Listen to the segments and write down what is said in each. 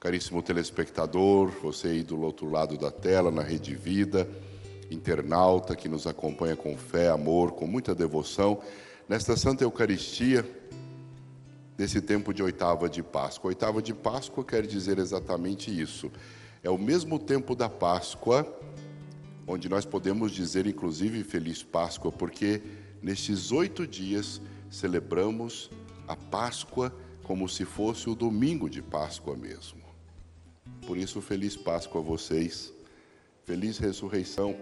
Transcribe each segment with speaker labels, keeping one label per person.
Speaker 1: caríssimo telespectador, você aí do outro lado da tela, na Rede Vida, internauta que nos acompanha com fé, amor, com muita devoção, nesta Santa Eucaristia, desse tempo de oitava de Páscoa. Oitava de Páscoa quer dizer exatamente isso. É o mesmo tempo da Páscoa, onde nós podemos dizer, inclusive, Feliz Páscoa, porque nestes 8 dias celebramos a Páscoa como se fosse o domingo de Páscoa mesmo. Por isso, Feliz Páscoa a vocês, feliz ressurreição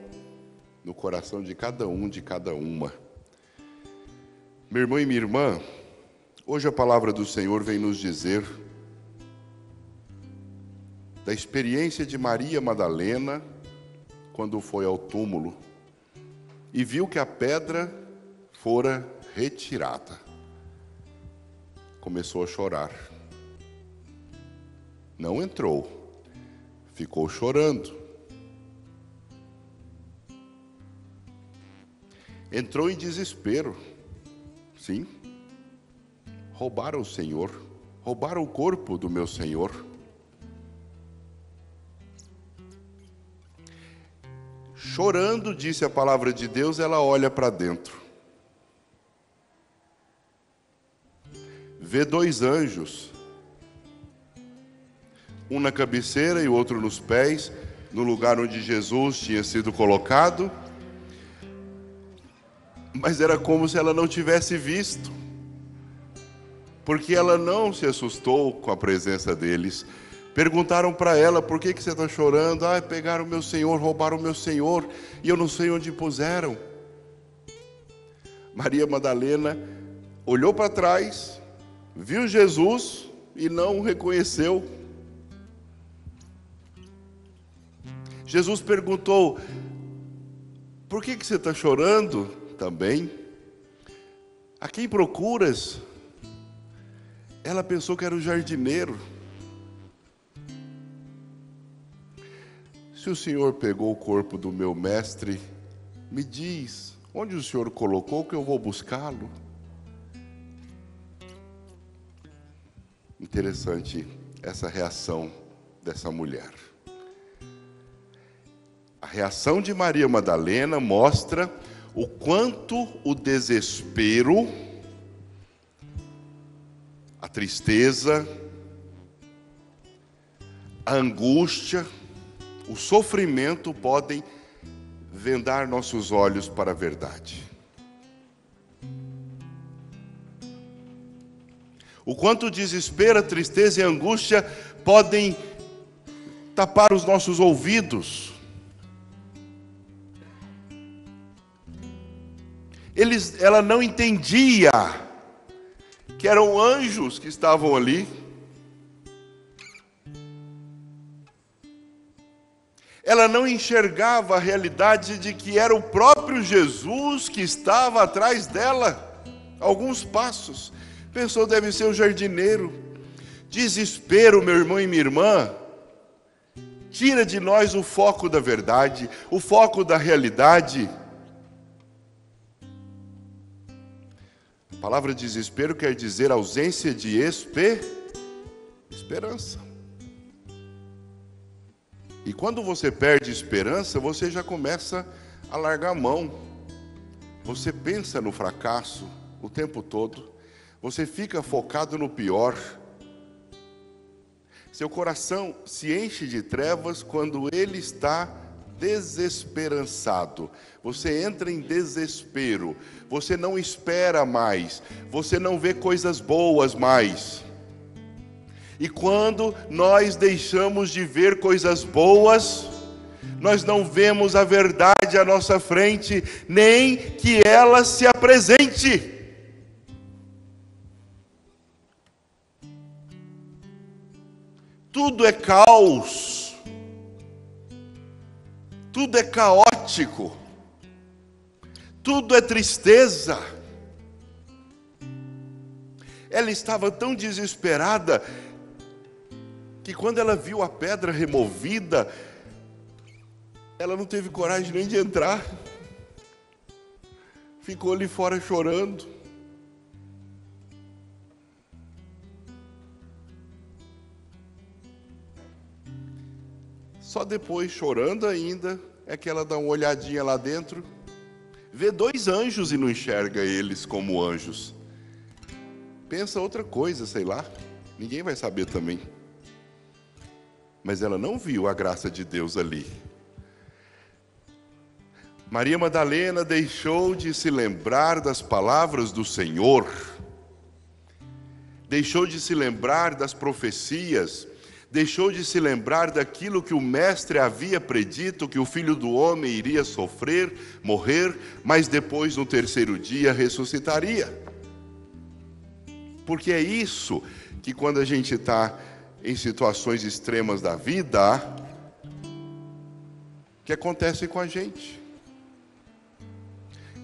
Speaker 1: no coração de cada um, de cada uma. Meu irmão e minha irmã, hoje a palavra do Senhor vem nos dizer da experiência de Maria Madalena quando foi ao túmulo e viu que a pedra fora retirada. Começou a chorar. Não entrou, ficou chorando. Entrou em desespero. Sim, roubaram o Senhor, roubaram o corpo do meu Senhor. Chorando, disse a palavra de Deus, ela olha para dentro. Vê 2 anjos, um na cabeceira e o outro nos pés, no lugar onde Jesus tinha sido colocado. Mas era como se ela não tivesse visto, porque ela não se assustou com a presença deles. Perguntaram para ela: por que você está chorando? Ah, pegaram o meu Senhor, roubaram o meu Senhor, e eu não sei onde puseram. Maria Madalena olhou para trás, viu Jesus e não o reconheceu. Jesus perguntou: por que você está chorando também? A quem procuras? Ela pensou que era o jardineiro. Se o Senhor pegou o corpo do meu mestre, me diz, onde o Senhor colocou que eu vou buscá-lo? Interessante essa reação dessa mulher. A reação de Maria Madalena mostra o quanto o desespero, a tristeza, a angústia, o sofrimento podem vendar nossos olhos para a verdade. O quanto o desespero, a tristeza e a angústia podem tapar os nossos ouvidos. Ela não entendia que eram anjos que estavam ali. Ela não enxergava a realidade de que era o próprio Jesus que estava atrás dela, alguns passos. Pensou, deve ser o jardineiro. Desespero, meu irmão e minha irmã, tira de nós o foco da verdade, o foco da realidade. A palavra desespero quer dizer ausência de esperança. E quando você perde esperança, você já começa a largar a mão. Você pensa no fracasso o tempo todo. Você fica focado no pior. Seu coração se enche de trevas quando ele está desesperançado. Você entra em desespero. Você não espera mais. Você não vê coisas boas mais. E quando nós deixamos de ver coisas boas, nós não vemos a verdade à nossa frente, nem que ela se apresente. Tudo é caos, tudo é caótico, tudo é tristeza. Ela estava tão desesperada que quando ela viu a pedra removida, ela não teve coragem nem de entrar. Ficou ali fora chorando. Só depois, chorando ainda, é que ela dá uma olhadinha lá dentro, vê 2 anjos e não enxerga eles como anjos. Pensa outra coisa, sei lá, ninguém vai saber também. Mas ela não viu a graça de Deus ali. Maria Madalena deixou de se lembrar das palavras do Senhor, deixou de se lembrar das profecias, deixou de se lembrar daquilo que o Mestre havia predito, que o Filho do Homem iria sofrer, morrer, mas depois, no 3º dia, ressuscitaria. Porque é isso que, quando a gente está em situações extremas da vida, que acontece com a gente.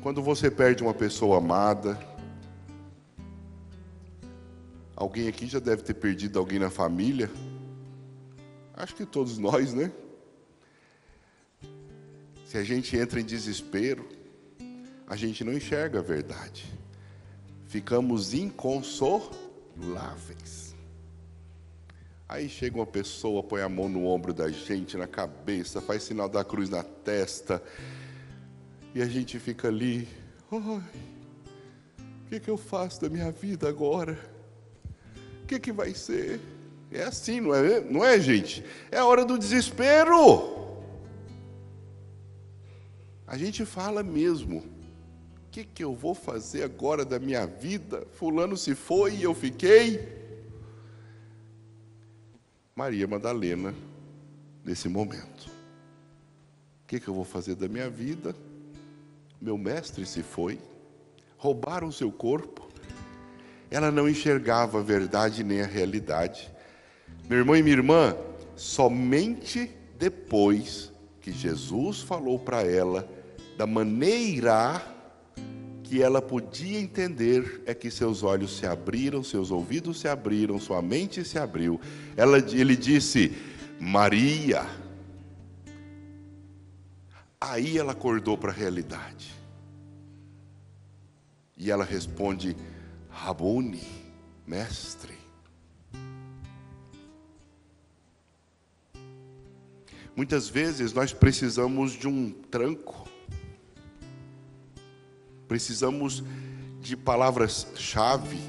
Speaker 1: Quando você perde uma pessoa amada, alguém aqui já deve ter perdido alguém na família. Acho que todos nós, né? Se a gente entra em desespero, a gente não enxerga a verdade. Ficamos inconsoláveis. Aí chega uma pessoa, põe a mão no ombro da gente, na cabeça, faz sinal da cruz na testa, e a gente fica ali, o que eu faço da minha vida agora? O que vai ser? É assim, não é, gente? É a hora do desespero. A gente fala mesmo, o que eu vou fazer agora da minha vida? Fulano se foi e eu fiquei. Maria Madalena, nesse momento, o que eu vou fazer da minha vida? Meu mestre se foi, roubaram o seu corpo. Ela não enxergava a verdade nem a realidade. Meu irmão e minha irmã, somente depois que Jesus falou para ela da maneira que ela podia entender, é que seus olhos se abriram, seus ouvidos se abriram, sua mente se abriu. Ele disse, Maria. Aí ela acordou para a realidade. E ela responde, Rabuni, mestre. Muitas vezes nós precisamos de um tranco. Precisamos de palavras-chave.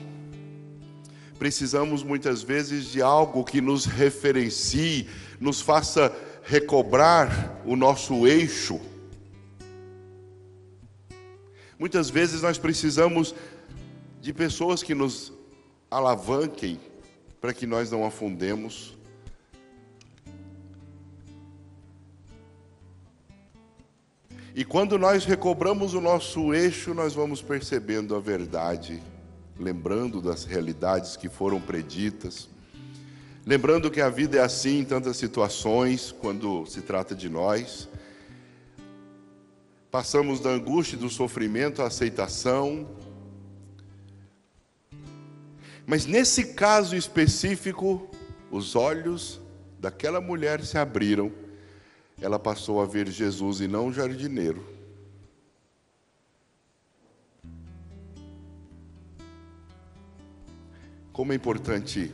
Speaker 1: Precisamos muitas vezes de algo que nos referencie, nos faça recobrar o nosso eixo. Muitas vezes nós precisamos de pessoas que nos alavanquem para que nós não afundemos. E quando nós recobramos o nosso eixo, nós vamos percebendo a verdade, lembrando das realidades que foram preditas, lembrando que a vida é assim em tantas situações, quando se trata de nós. Passamos da angústia e do sofrimento à aceitação. Mas nesse caso específico, os olhos daquela mulher se abriram. Ela passou a ver Jesus e não um jardineiro. Como é importante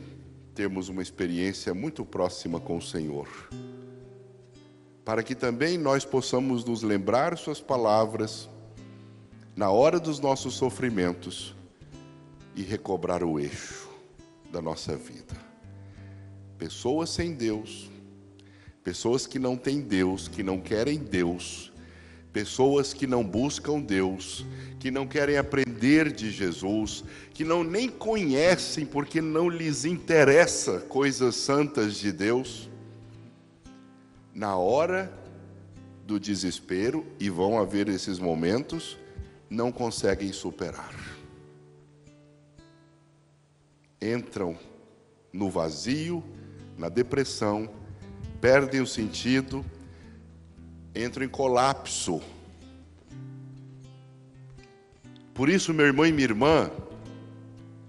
Speaker 1: termos uma experiência muito próxima com o Senhor, para que também nós possamos nos lembrar suas palavras na hora dos nossos sofrimentos e recobrar o eixo da nossa vida. Pessoas sem Deus, pessoas que não têm Deus, que não querem Deus, pessoas que não buscam Deus, que não querem aprender de Jesus, que nem conhecem porque não lhes interessa coisas santas de Deus, na hora do desespero, e vão haver esses momentos, não conseguem superar. Entram no vazio, na depressão, perdem o sentido, entram em colapso. Por isso, meu irmão e minha irmã,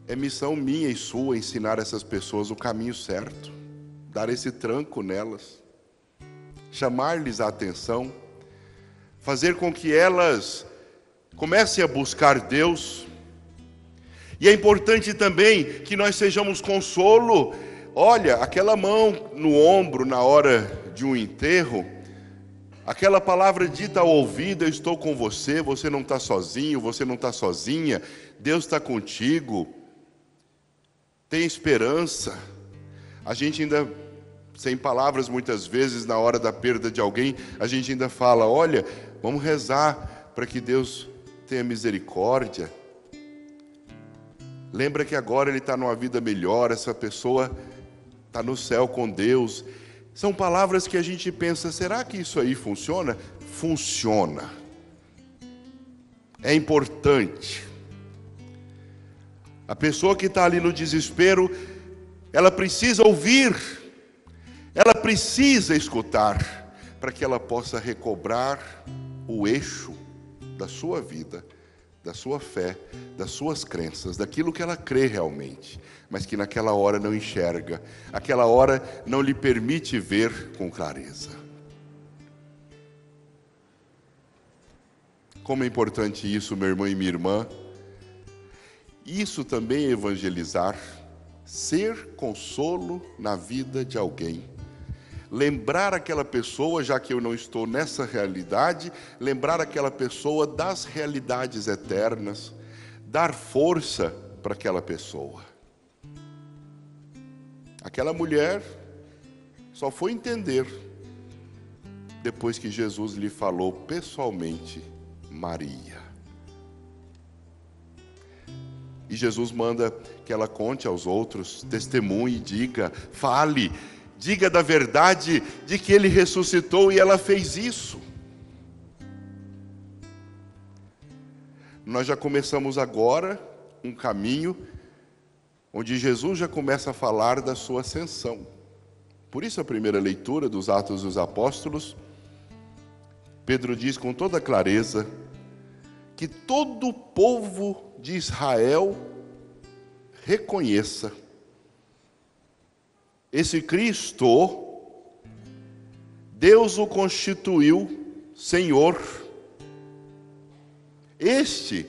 Speaker 1: é missão minha e sua ensinar essas pessoas o caminho certo, dar esse tranco nelas, chamar-lhes a atenção, fazer com que elas comecem a buscar Deus. E é importante também que nós sejamos consolo. Olha, aquela mão no ombro na hora de um enterro, aquela palavra dita ao ouvido: eu estou com você, você não está sozinho, você não está sozinha, Deus está contigo, tem esperança. A gente ainda, sem palavras muitas vezes, na hora da perda de alguém, a gente ainda fala: olha, vamos rezar para que Deus tenha misericórdia. Lembra que agora ele está numa vida melhor, essa pessoa está no céu com Deus. São palavras que a gente pensa: será que isso aí funciona? Funciona. É importante. A pessoa que está ali no desespero, ela precisa ouvir, ela precisa escutar, para que ela possa recobrar o eixo da sua vida, da sua fé, das suas crenças, daquilo que ela crê realmente, mas que naquela hora não enxerga, aquela hora não lhe permite ver com clareza. Como é importante isso, meu irmão e minha irmã. Isso também é evangelizar, ser consolo na vida de alguém. Lembrar aquela pessoa, já que eu não estou nessa realidade, lembrar aquela pessoa das realidades eternas, dar força para aquela pessoa. Aquela mulher só foi entender depois que Jesus lhe falou pessoalmente: Maria. E Jesus manda que ela conte aos outros, testemunhe, diga, fale, diga da verdade de que ele ressuscitou, e ela fez isso. Nós já começamos agora um caminho onde Jesus já começa a falar da sua ascensão. Por isso a primeira leitura dos Atos dos Apóstolos, Pedro diz com toda clareza que todo o povo de Israel reconheça esse Cristo, Deus o constituiu Senhor, este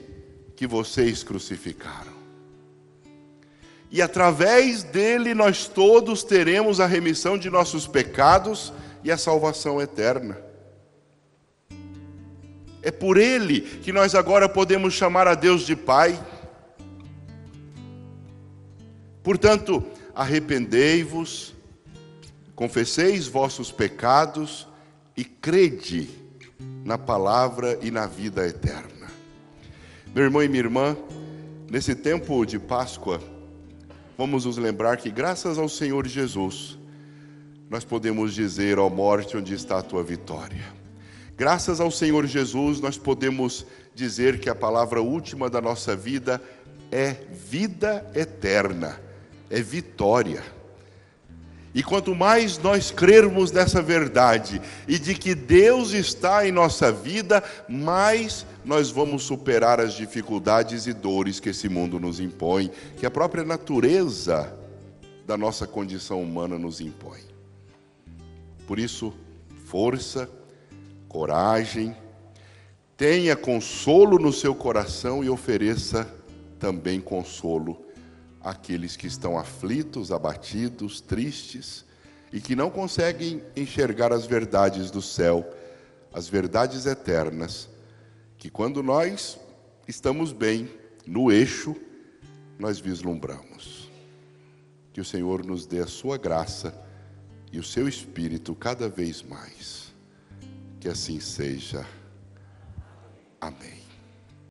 Speaker 1: que vocês crucificaram. E através dele nós todos teremos a remissão de nossos pecados e a salvação eterna. É por ele que nós agora podemos chamar a Deus de Pai. Portanto, arrependei-vos, confesseis vossos pecados e crede na palavra e na vida eterna. Meu irmão e minha irmã, nesse tempo de Páscoa, vamos nos lembrar que graças ao Senhor Jesus, nós podemos dizer: ó morte, onde está a tua vitória? Graças ao Senhor Jesus, nós podemos dizer que a palavra última da nossa vida é vida eterna, é vitória. E quanto mais nós crermos nessa verdade e de que Deus está em nossa vida, mais nós vamos superar as dificuldades e dores que esse mundo nos impõe, que a própria natureza da nossa condição humana nos impõe. Por isso, força, coragem, tenha consolo no seu coração e ofereça também consolo àqueles que estão aflitos, abatidos, tristes e que não conseguem enxergar as verdades do céu, as verdades eternas, que quando nós estamos bem no eixo, nós vislumbramos. Que o Senhor nos dê a sua graça e o seu Espírito cada vez mais. Que assim seja. Amém.